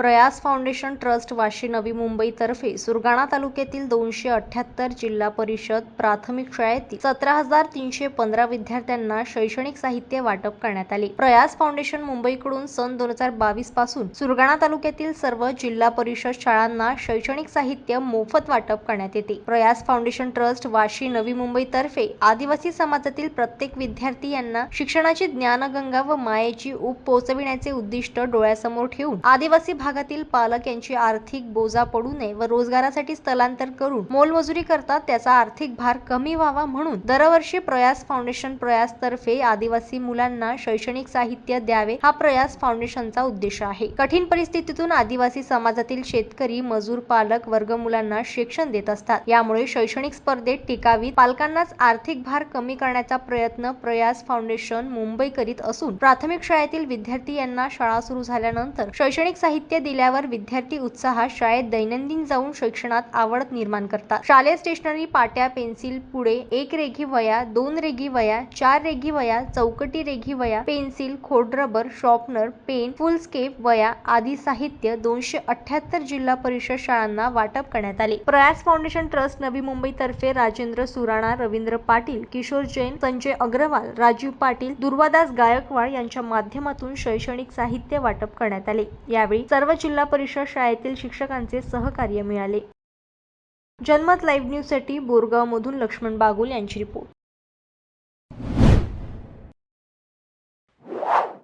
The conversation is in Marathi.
प्रयास फाउंडेशन ट्रस्ट वाशी नवी मुंबई तर्फे सुरगाणा तालुक्यातील 278 जिल्हा परिषद प्राथमिक शाळेतील 17,315 विद्यार्थ्यांना शैक्षणिक साहित्य वाटप करण्यात आले। प्रयास फाउंडेशन मुंबईकडून सन 2022 पासून सुरगाणा तालुक्यातील सर्व जिल्हा परिषद शाळांना शैक्षणिक साहित्य मोफत वाटप करण्यात येते। प्रयास फाउंडेशन ट्रस्ट वाशी नवी मुंबई तर्फे आदिवासी समाजातील प्रत्येक विद्यार्थी यांना शिक्षणाची ज्ञानगंगा व मायेची ऊब पोहोचविण्याचे उद्दिष्ट डोळ्यासमोर ठेवून आदिवासी भागातील पालक यांची आर्थिक बोजा पडू नये व रोजगारासाठी स्थलांतर करून मोलमजुरी करतात त्याचा आर्थिक भार कमी व्हावा म्हणून दरवर्षी प्रयास फाउंडेशन प्रयास तर्फे आदिवासी मुलांना शैक्षणिक साहित्य द्यावे हा प्रयास फाउंडेशनचा उद्देश आहे। कठीण परिस्थितीतून आदिवासी समाजातील शेतकरी मजूर पालक वर्ग मुलांना शिक्षण देत असतात। यामुळे शैक्षणिक स्पर्धेत टिकावीत पालकांनाच आर्थिक भार कमी करण्याचा प्रयत्न प्रयास फाउंडेशन मुंबई करीत असून प्राथमिक शाळेतील विद्यार्थी यांना शाळा सुरू झाल्यानंतर शैक्षणिक साहित्य दिल्यावर विद्यार्थी उत्साहात शाळेत दैनंदिन जाऊन शिक्षणात आवड निर्माण करतात। शालेय स्टेशनरी पाट्या पेन्सिल पुढे 1 रेघी वह्या 2 रेघी वह्या 4 रेघी वह्या चौकटी रेघी वह्या पेन्सिल खोडरबर शॉर्पनर पेन फुलस्केप वह्या आदी साहित्य 278 जिल्हा परिषद शाळांना वाटप करण्यात आले। प्रयास फाउंडेशन ट्रस्ट नवी मुंबई तर्फे राजेंद्र सुराणा रवींद्र पाटील किशोर जैन संजय अग्रवाल राजीव पाटील दुर्वादास गायकवाड यांच्या माध्यमातून शैक्षणिक साहित्य वाटप करण्यात आले। यावेळी सर्व जिल्हा परिषद शाळेतील शिक्षकांचे सहकार्य मिळाले। जनमत लाईव्ह न्यूज साठी बोरगाव मधून लक्ष्मण बागुल यांची रिपोर्ट।